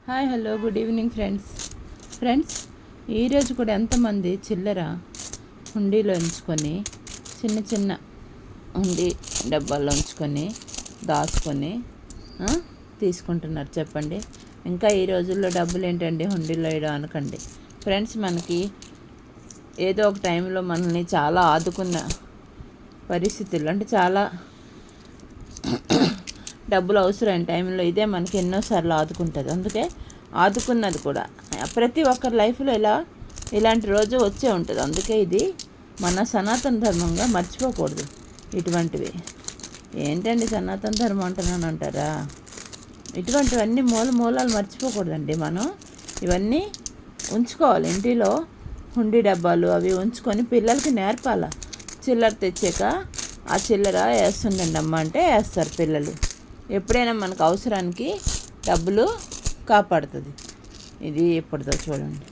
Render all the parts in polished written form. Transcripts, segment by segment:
Hi hello good evening friends ఈరోజు కూడా ఎంతమంది చిల్లర హుండీలో ఉంచుకొని చిన్న చిన్న హుండీ డబ్బాల్లో ఉంచుకొని దాచుకొని తీసుకుంటున్నారు చెప్పండి. ఇంకా ఈ రోజుల్లో డబ్బులు ఏంటండి హుండీలో వేయడం అనకండి ఫ్రెండ్స్. మనకి ఏదో ఒక టైంలో మనల్ని చాలా ఆదుకున్న పరిస్థితులు అంటే చాలా డబ్బులు అవసరమైన టైంలో ఇదే మనకి ఎన్నోసార్లు ఆదుకుంటుంది. అందుకే ఆదుకున్నది కూడా ప్రతి ఒక్కరి లైఫ్లో ఇలాంటి రోజు వచ్చే ఉంటుంది. అందుకే ఇది మన సనాతన ధర్మంగా మర్చిపోకూడదు. ఇటువంటివి ఏంటండి సనాతన ధర్మం అంటున్నాను అంటారా? ఇటువంటివన్నీ మూలాలు మర్చిపోకూడదండి. మనం ఇవన్నీ ఉంచుకోవాలి. ఇంటిలో హుండీ డబ్బాలు అవి ఉంచుకొని పిల్లలకి నేర్పాల. చిల్లర తెచ్చాక ఆ చిల్లర వేస్తుండండి అమ్మ అంటే వేస్తారు పిల్లలు. ఎప్పుడైనా మనకు అవసరానికి డబ్బులు కాపాడుతుంది. ఇది ఎప్పటిదో చూడండి.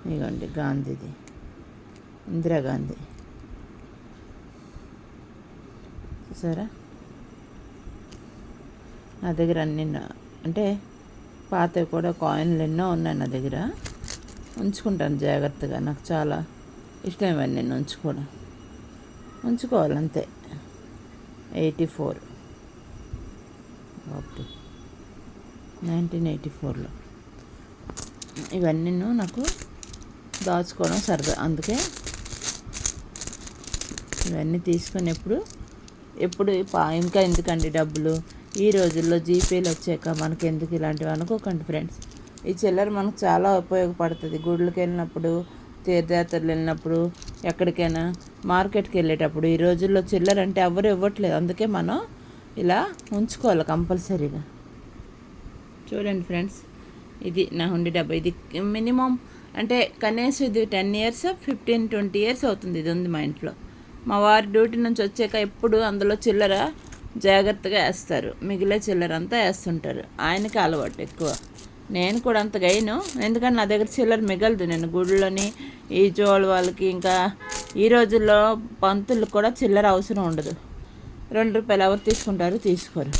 ఇదిగోండి గాంధీది, ఇందిరాగాంధీ చూసారా? నా దగ్గర అన్ని అంటే పాతవి కూడా కాయిన్లు ఎన్నో ఉన్నాయి నా దగ్గర. ఉంచుకుంటాను జాగ్రత్తగా. నాకు చాలా ఇష్టం ఇవన్నీ నేను ఉంచుకోవాలంతే. 1984లో ఇవన్నీ నాకు దాచుకోవడం సరదా. అందుకే ఇవన్నీ తీసుకొని ఎప్పుడు ఇంకా ఎందుకండి డబ్బులు ఈ రోజుల్లో జీపేలు వచ్చాక మనకి ఎందుకు ఇలాంటివి అనుకోకండి ఫ్రెండ్స్. ఈ చిల్లర మనకు చాలా ఉపయోగపడుతుంది. గుళ్ళకి వెళ్ళినప్పుడు, తీర్థయాత్రలు వెళ్ళినప్పుడు, ఎక్కడికైనా మార్కెట్కి వెళ్ళేటప్పుడు. ఈ రోజుల్లో చిల్లర అంటే ఎవరు ఇవ్వట్లేదు. అందుకే మనం ఇలా ఉంచుకోవాలి కంపల్సరీగా. చూడండి ఫ్రెండ్స్, ఇది నా హుండీ డబ్బా. ఇది మినిమం అంటే కనీసం ఇది 10 years 15-20 years అవుతుంది. ఇది ఉంది మా ఇంట్లో. మా వారి డ్యూటీ నుంచి వచ్చాక ఎప్పుడు అందులో చిల్లర జాగ్రత్తగా వేస్తారు. మిగిలే చిల్లర అంతా వేస్తుంటారు. ఆయనకి అలవాటు ఎక్కువ. నేను కూడా అంత గైను, ఎందుకంటే నా దగ్గర చిల్లర మిగలదు. నేను గుడిలోని ఈ జోలు వాళ్ళకి, ఇంకా ఈ రోజుల్లో పంతులకు కూడా చిల్లర అవసరం ఉండదు. ₹2 ఎవరు తీసుకుంటారు? తీసుకోరు.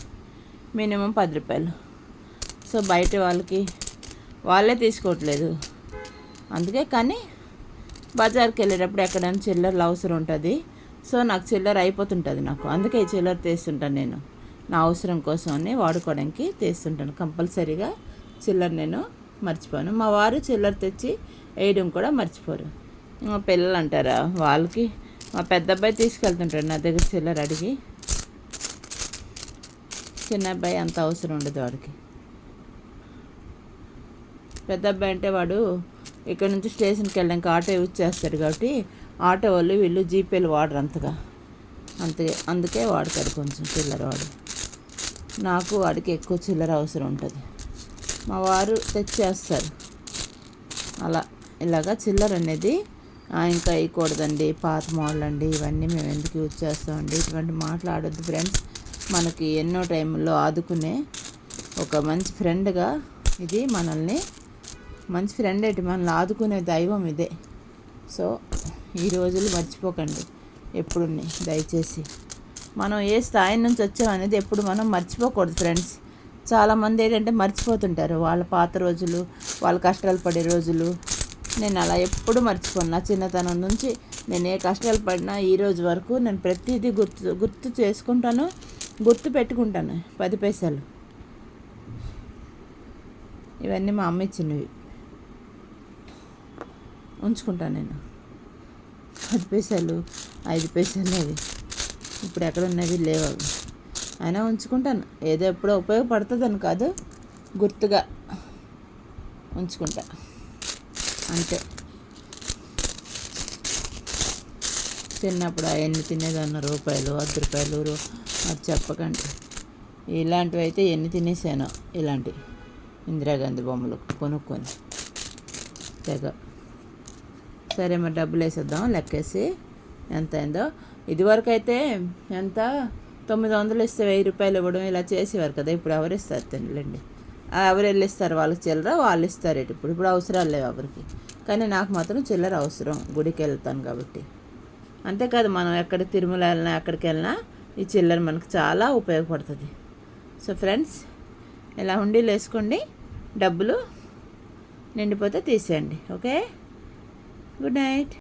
మినిమం ₹10. సో బయట వాళ్ళే తీసుకోవట్లేదు. అందుకే కానీ బజార్కి వెళ్ళేటప్పుడు ఎక్కడైనా చిల్లరలు అవసరం ఉంటుంది. సో నాకు చిల్లర అయిపోతుంటుంది అందుకే ఈ చిల్లర తీస్తుంటాను నేను. నా అవసరం కోసం అని వాడుకోవడానికి తీస్తుంటాను. కంపల్సరీగా చిల్లర నేను మర్చిపోను. మా వారు చిల్లర తెచ్చి వేయడం కూడా మర్చిపోరు. మా పిల్లలు అంటారా, వాళ్ళకి మా పెద్ద అబ్బాయి తీసుకెళ్తుంటాడు నా దగ్గర చిల్లర అడిగి. చిన్న అబ్బాయి అంత అవసరం ఉండదు వాడికి. పెద్ద అబ్బాయి అంటే వాడు ఇక్కడ నుంచి స్టేషన్కి వెళ్ళడానికి ఆటో యూజ్ చేస్తాడు కాబట్టి ఆటో వాళ్ళు వీళ్ళు జీపేలు వాడరు అంతగా. అందుకే వాడతాడు కొంచెం చిల్లర వాడు. నాకు వాడికి ఎక్కువ చిల్లర అవసరం ఉంటుంది. మా వారు తెచ్చేస్తారు. ఇలాగా చిల్లర అనేది ఇంకా వేయకూడదండి, పాత మోడల్ అండి, ఇవన్నీ మేము ఎందుకు యూజ్ చేస్తామండి, ఇటువంటి మాట్లాడొద్దు ఫ్రెండ్స్. మనకి ఎన్నో టైంలో ఆదుకునే ఒక మంచి ఫ్రెండ్గా ఇది మంచి ఫ్రెండ్ ఏంటి, మనల్ని ఆదుకునే దైవం ఇదే. సో ఈ రోజులు మర్చిపోకండి ఎప్పుడు దయచేసి. మనం ఏ స్థాయి నుంచి వచ్చామనేది ఎప్పుడు మనం మర్చిపోకూడదు ఫ్రెండ్స్. చాలామంది ఏంటంటే మర్చిపోతుంటారు వాళ్ళ పాత రోజులు, వాళ్ళ కష్టాలు పడే రోజులు. నేను అలా ఎప్పుడు మర్చిపోను. నా చిన్నతనం నుంచి నేను ఏ కష్టాలు పడినా ఈ రోజు వరకు నేను ప్రతిదీ గుర్తు చేసుకుంటాను, గుర్తు పెట్టుకుంటాను. 10 పైసలు ఇవన్నీ మా అమ్మ ఇచ్చినవి ఉంచుకుంటాను నేను. 10 పైసలు 5 పైసలు అవి ఇప్పుడు ఎక్కడ ఉన్నవి లేవు. అవి అయినా ఉంచుకుంటాను. ఏదో ఎప్పుడో ఉపయోగపడుతుందని కాదు, గుర్తుగా ఉంచుకుంటా అంతే. చిన్నప్పుడు అవన్నీ తినేదాన్ని ₹1, ₹10 అది చెప్పకండి. ఇలాంటివి అయితే ఎన్ని తినేసానో, ఇలాంటి ఇందిరాగాంధీ బొమ్మలు కొనుక్కొని తెగ. సరే మరి డబ్బులు వేసేద్దాం, లెక్కేసి ఎంత అయిందో. ఇదివరకు అయితే ఎంత 900 ఇస్తే ₹1000 ఇవ్వడం ఇలా చేసేవారు కదా. ఇప్పుడు ఎవరు ఇస్తారు తినలేండి. ఎవరు వెళ్ళిస్తారు? వాళ్ళకి చిల్లర వాళ్ళు ఇస్తారు. ఇప్పుడు అవసరాలు లేవు ఎవరికి. కానీ నాకు మాత్రం చిల్లర అవసరం, గుడికి వెళ్తాను కాబట్టి. అంతేకాదు మనం ఎక్కడ తిరుమల వెళ్ళినా ఎక్కడికి వెళ్ళినా ఈ చిల్లర మనకు చాలా ఉపయోగపడుతుంది. సో ఫ్రెండ్స్, ఇలా హుండీలు వేసుకోండి. డబ్బులు నిండిపోతే తీసేయండి. Okay, good night.